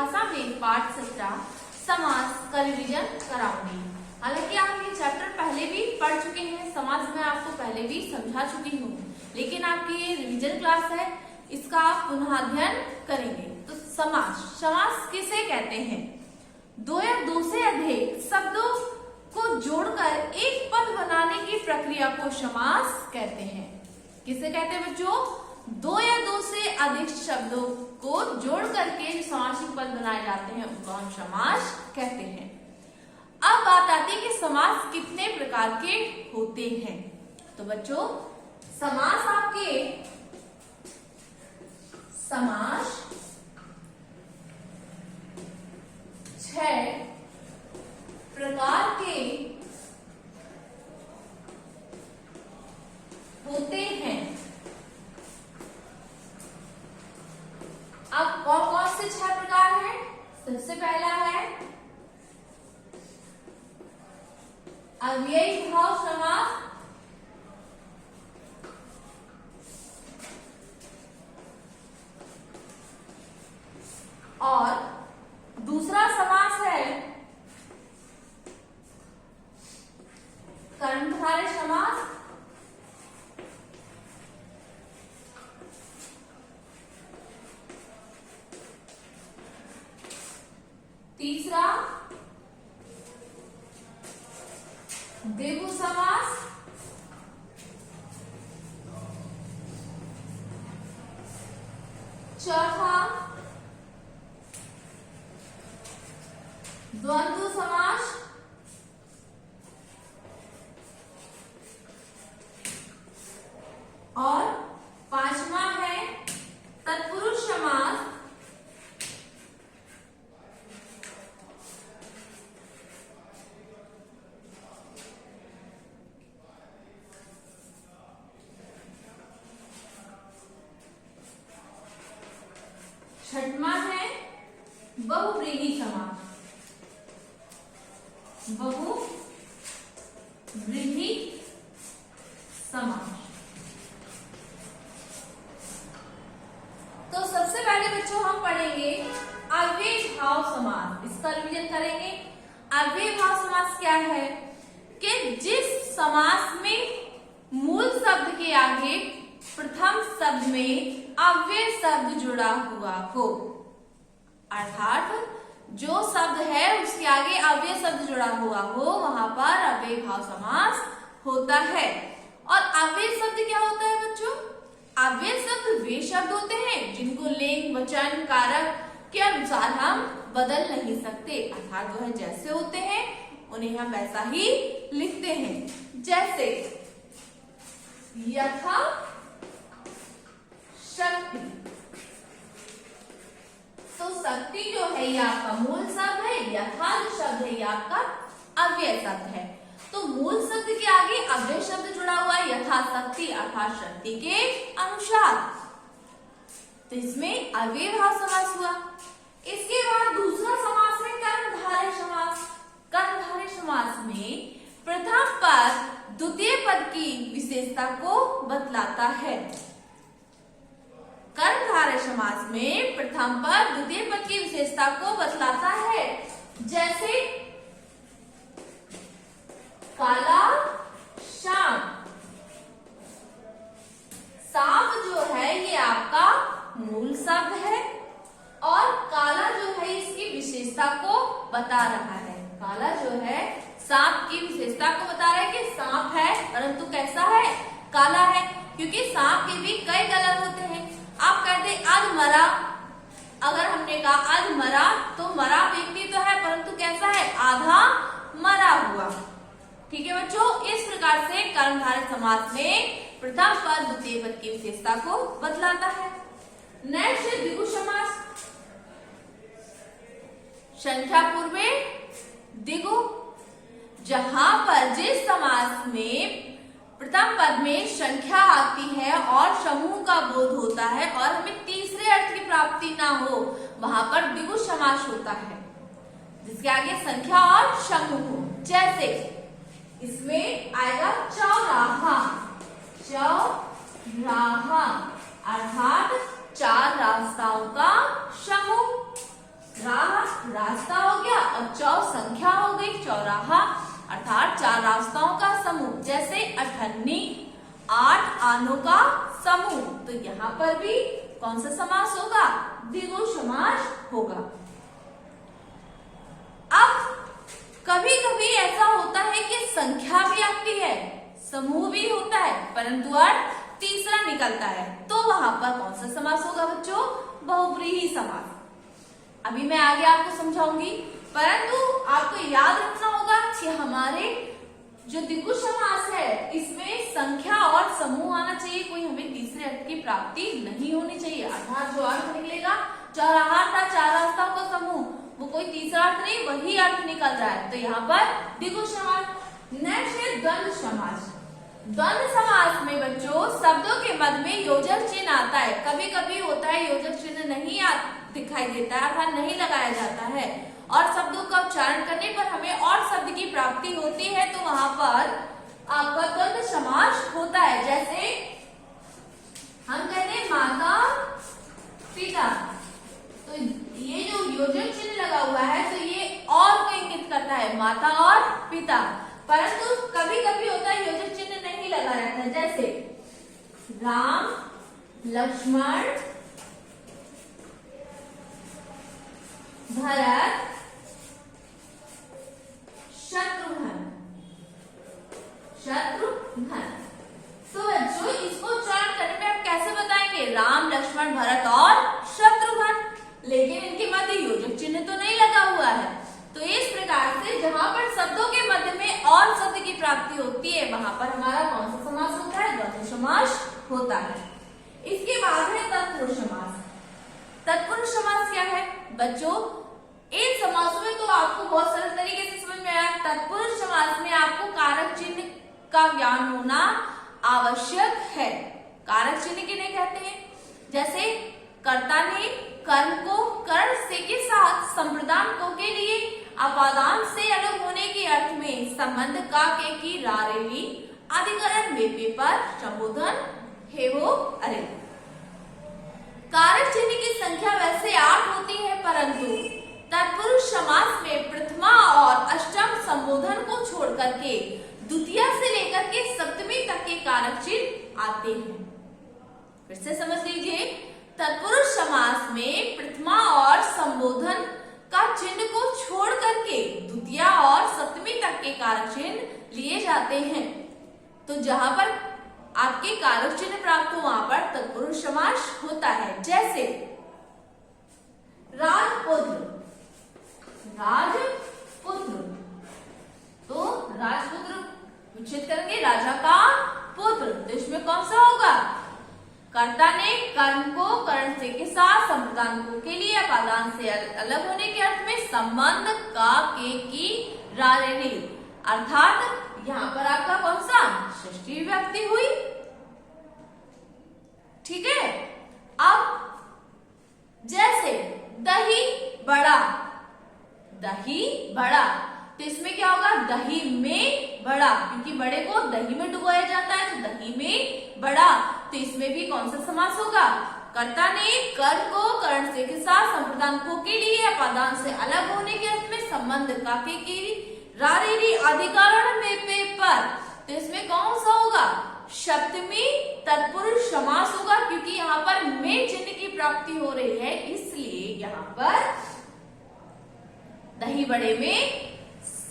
भाषा में पाठ 17 समास का रिवीजन कराऊंगी। हालांकि आप ये चैप्टर पहले भी पढ़ चुके हैं, समास में आपको पहले भी समझा चुकी हूँ, लेकिन आपकी ये रिवीजन क्लास है, इसका आप पुनः अध्ययन करेंगे। तो समास, समास किसे कहते हैं? दो या दो से अधिक शब्दों को जोड़कर एक पद बनाने की प्रक्रिया को समास कहते हैं। किसे कहते हैं बच्चों? दो या दो से अधिक शब्दों को जोड़ करके जो समासिक पद बनाए जाते हैं उनको हम समास कहते हैं। अब बात आती है कि समास कितने प्रकार के होते हैं। तो बच्चों समास आपके समास 6 प्रकार के होते हैं। अब कौन कौन से 6 प्रकार हैं? सबसे पहला है अव्ययी भाव समास, और दूसरा समास है कर्मधारय समास, तीसरा द्विगु समास, चौथा द्वंद्व समास, और पांचवा है तत्पुरुष समास, छठवां है बहुव्रीहि समास, बहुव्रीहि समास। तो सबसे पहले बच्चों हम पढ़ेंगे अव्ययी भाव समास, इसका रिवीजन करेंगे। अव्ययी भाव समास क्या है? कि जिस समास में मूल शब्द के आगे प्रथम शब्द में अव्यय शब्द जुड़ा हुआ हो, अर्थात जो शब्द है उसके आगे अव्यय शब्द जुड़ा हुआ हो, वहां पर अव्ययी भाव समास होता है। और अव्यय शब्द क्या होता है बच्चों? अव्यय शब्द वे शब्द होते हैं जिनको लिंग, वचन, कारक के अनुसार हम बदल नहीं सकते, अर्थात वह जैसे होते हैं उन्हें हम वैसा ही लिखते हैं। जैसे यथा शक्ति, तो शक्ति जो है ये आपका मूल शब्द है, यथा जो शब्द है ये आपका अव्यय शब्द है। तो मूल शब्द के आगे अव्यय शब्द जुड़ा हुआ है यथा शक्ति, अर्थात शक्ति के अनुसार, तो इसमें अव्ययी भाव समास हुआ। इसके बाद दूसरा समास है कर्मधारय समास। कर्मधारय समास में प्रथम पद द्वितीय पद की विशेषता को बतलाता है। कर्मधारय समास में प्रथम पद द्वितीय पद की विशेषता को बतलाता है। जैसे काला श्याम, सांप जो है ये आपका मूल शब्द है और काला जो है इसकी विशेषता को बता रहा है। काला जो है सांप की विशेषता को बता रहा है कि सांप है परंतु कैसा है? काला है, क्योंकि सांप के भी कई कलर होते हैं। आप कहते अध मरा, अगर हमने कहा अध मरा तो मरा व्यक्ति तो है परंतु कैसा है? आधा मरा हुआ। ठीक है बच्चों, इस प्रकार से कर्मधारय समास में प्रथम पद द्वितीय पद की विशेषता को बतलाता है। नेक्स्ट द्विगु समास, संख्या पूर्वे द्विगु, जहां पर जिस समास में प्रथम पद में संख्या आती है और समूह का बोध होता है और हमें तीसरे अर्थ की प्राप्ति ना हो, वहां पर द्विगु समास होता है, जिसके आगे संख्या और समूह हो। जैसे इसमें आएगा चौराहा, चौराहा अर्थात चार रास्ताओं का समूह। रास्ता हो गया और चौ संख्या हो गई, चौराहा, अर्थात 4 रास्ताओं का समूह। जैसे अठन्नी, 8 आनों का समूह। तो यहाँ पर भी कौन सा समास होगा? द्विगु समास होगा। अब कभी कभी ऐसा होता है कि संख्या भी आती है, समूह भी होता है, परंतु अर्थ तीसरा निकलता है, तो वहां पर कौन सा समास होगा बच्चों? बहुव्रीहि समास। अभी मैं आगे आपको समझाऊंगी, परंतु आपको याद रखना होगा कि हमारे जो द्विगु समास है इसमें संख्या और समूह आना चाहिए, कोई हमें तीसरे अर्थ की प्राप्ति नहीं होनी चाहिए। अर्थात जो अर्थ निकलेगा चौराहा था 4 रास्ताओं का समूह, वो कोई तीसरा अर्थ नहीं, वही अर्थ निकल रहा है। तो यहाँ पर द्विगु समास। नेक्स्ट है द्वंद्व समास। द्वंद्व समास में बच्चों शब्दों के मध्य में योजक चिन्ह आता है। कभी कभी होता है योजक चिन्ह नहीं दिखाई देता है, अर्थात नहीं लगाया जाता है, और शब्दों का उच्चारण करने पर हमें और शब्द की प्राप्ति होती है, तो वहां पर आपका द्वंद्व समास होता है। जैसे हम कहते हैं माता पिता, तो ये जो योजक चिन्ह लगा हुआ है तो ये और को इंगित करता है, माता और पिता। परंतु कभी कभी होता है योजक चिन्ह नहीं लगा रहता है, जैसे राम, लक्ष्मण, भरत, शत्रुघ्न। तो बच्चों इसको उच्चारण करने में आप कैसे बताएंगे? राम, लक्ष्मण, भरत और शत्रुघ्न, लेकिन इनके मध्य योजक चिन्ह तो नहीं लगा हुआ है। तो इस प्रकार से जहां पर शब्दों के मध्य में और शब्द की प्राप्ति होती है, वहां पर हमारा कौन सा समास होता है? द्वंद्व समास होता है। इसके बाद है तत्पुरुष समास। तत्पुरुष समास क्या है बच्चों? इन समासों में तो आपको बहुत सरल तरीके से समझ में आया। तत्पुरुष समास में आपको कारक चिन्ह का ज्ञान होना आवश्यक है। कारक चिन्ह किन्हें कहते हैं? जैसे कर्ता ने कर्म को कर्ण से के साथ संप्रदान को के लिए अपादान से अलग होने के अर्थ में संबंध का के की रारेली अधिकरण में पेपर संबोधन है वो अरे। कारक चिन्ह की संख्या वैसे 8 होती है, परंतु तत्पुरुष समास में प्रथमा और अष्टम संबोधन को छोड़ करके द्वितीय से लेकर के सप्तमी तक के कारक चिन्ह आते हैं। फिर से समझ लीजिए, तत्पुरुष समास में प्रथमा और संबोधन का चिन्ह को छोड़ करके द्वितीय और सप्तमी तक के कारक चिन्ह लिए जाते हैं। तो जहां पर आपके कारक चिन्ह प्राप्त हो वहां पर तत्पुरुष समास होता है। जैसे राजपुत्र, तो राजपुत्र विच्छेद करेंगे राजा का पुत्र, तो इसमें कौन सा होगा? कर्ता ने कर्म को कर्ण से के साथ संप्रदान को के लिए अपादान से अलग होने के अर्थ में संबंध का के की रारेली, अर्थात यहाँ पर आपका कौन सा? षष्ठी विभक्ति हुई। ठीक है। अब जैसे दही बड़ा, तो इसमें क्या होगा? दही में बड़ा, क्योंकि बड़े को दही में डुबोया जाता है, तो दही में बड़ा। तो इसमें भी कौन सा समास होगा? कर्ता ने कर्म को कर्ण से के साथ संप्रदान को के लिए अपादान से अलग होने के अर्थ में संबंध का के की रारेली अधिकरण में पेपर, तो इसमें कौन सा होगा? सप्तमी तत्पुरुष समास होगा, क्योंकि यहाँ पर में चिन्ह की प्राप्ति हो रही है, इसलिए यहाँ पर दही बड़े में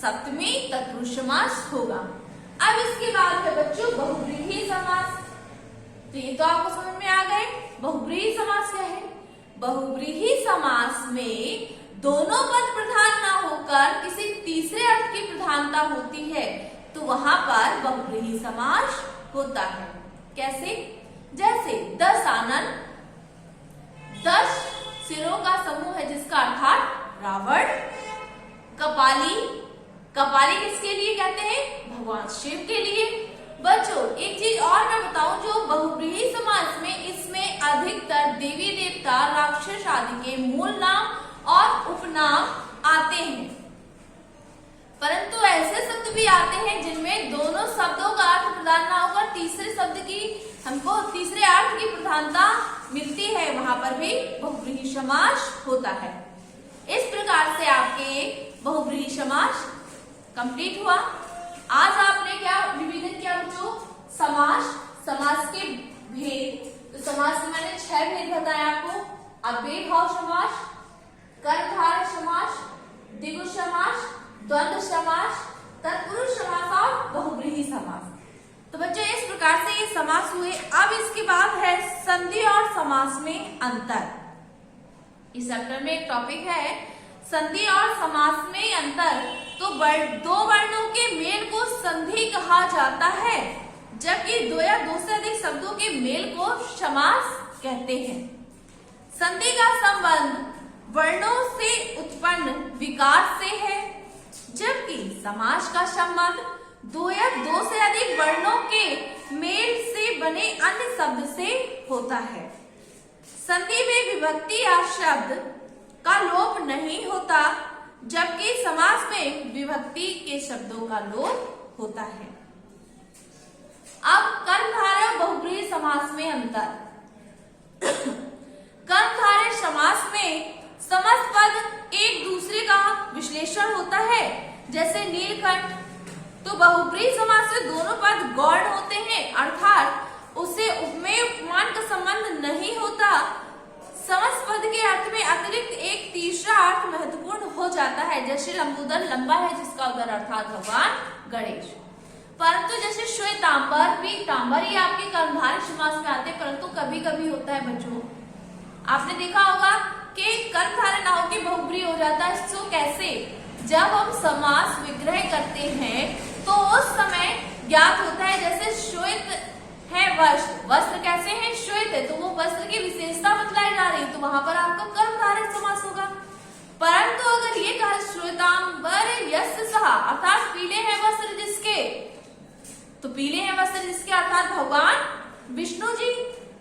सप्तमी तत्पुरुष समास होगा। अब इसके बाद है बच्चों बहुव्रीहि समास। तो ये तो आपको समझ में आ गए बहुव्रीहि समास क्या है। बहुव्रीहि समास में दोनों पद प्रधान ना होकर किसी तीसरे अर्थ की प्रधानता होती है, तो वहां पर बहुव्रीहि समास होता है। कैसे? जैसे 10 आनन, 10 सिरों का समूह है जिसका अर्थात रावण। कपाली किसके लिए कहते हैं? भगवान शिव के लिए। बच्चों एक चीज और मैं बताऊं, जो बहुव्रीहि समास में इसमें अधिकतर देवी देवता, राक्षस आदि के मूल नाम और उपनाम आते हैं, परंतु ऐसे शब्द भी आते हैं जिनमें दोनों शब्दों का अर्थ प्रदान ना होकर तीसरे शब्द की हमको तीसरे अर्थ की प्रधानता मिलती है, वहां पर भी बहुव्रीहि समास होता है। इस प्रकार प्रकार से आपके बहुब्रीहि समास कंप्लीट हुआ। आज आपने क्या रिवीजन किया बच्चों? समास, समास के भेद। तो समास में मैंने 6 भेद बताया आपको। अव्ययभाव समास, कर्मधारय समास, द्विगु समास, द्वंद्व समास, तत्पुरुष समास और बहुब्रीहि समास। तो बच्चों इस प्रकार से ये समास हुए। अब इसके बाद है संधि और समास में अंतर। इस चैप्टर में एक टॉपिक है संधि और समास में अंतर। तो दो वर्णों के मेल को संधि कहा जाता है, जबकि दो या दो से अधिक शब्दों के मेल को समास कहते हैं। संधि का संबंध वर्णों से उत्पन्न विकार से है, जबकि समास का संबंध दो या दो से अधिक वर्णों के मेल से बने अन्य शब्द से होता है। संधि में विभक्ति या शब्द का लोप नहीं होता, जबकि समास में विभक्ति के शब्दों का लोप होता है। अब कर्मधारय और बहुब्रीहि समास में अंतर। कर्मधारय समास में समस्त पद एक दूसरे का विश्लेषण होता है, जैसे नीलकंठ। तो बहुब्रीहि समास में दोनों पद गौण होते हैं, अर्थात उससे उपमेय उपमान का संबंध नहीं होता। समस्त पद के अर्थ में अतिरिक्त एक तीसरा अर्थ महत्वपूर्ण हो जाता है, जैसे लंबोदर लंबा है जिसका उदर अर्थात भगवान गणेश। परंतु जैसे श्वेतांबर, पीतांबर ये आपके कर्मधारय समास में आते हैं, परंतु कभी कभी होता है बच्चों, आपने देखा होगा कि कर्मधारय ना होकर बहुब्रीहि हो जाता है। सो कैसे? जब हम समास विग्रह करते हैं तो उस समय ज्ञात होता है, जैसे श्वेत है वस्त्र, वस्त्र कैसे है? श्वेत है, तो वो वस्त्र की विशेषता बतलाई जा रही, तो वहां पर आपका कर्मधारय समास होगा। परंतु अगर ये कहा श्वेतांबर यस्य सः, अर्थात पीले हैं वस्त्र जिसके, तो पीले हैं वस्त्र जिसके अर्थात भगवान विष्णु जी।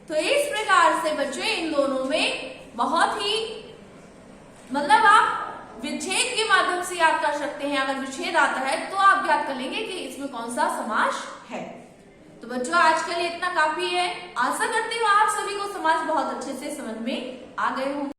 तो इस प्रकार से बच्चों इन दोनों में बहुत ही मतलब आप विच्छेद के माध्यम से याद कर सकते हैं। अगर विच्छेद आता है तो आप याद कर लेंगे कि इसमें कौन सा समास है। तो बच्चों आज के लिए इतना काफी है। आशा करती हूँ आप सभी को समास बहुत अच्छे से समझ में आ गए होंगे।